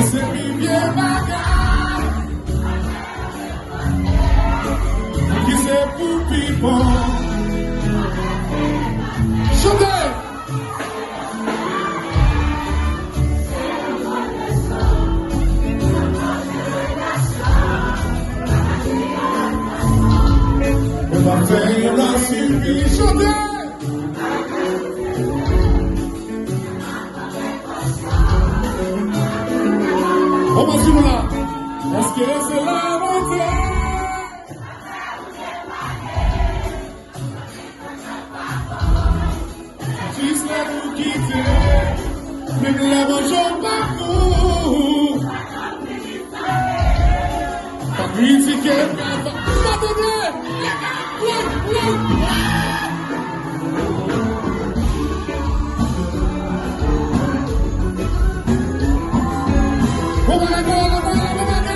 se vivien bagay, ki se pou pipon. Chante! On va faire la survie, chante! On va suivre là. Est-ce que c'est la montée? Juste là pour quitter, même la mangeons partout. Pas critiquer, pas donner. On va la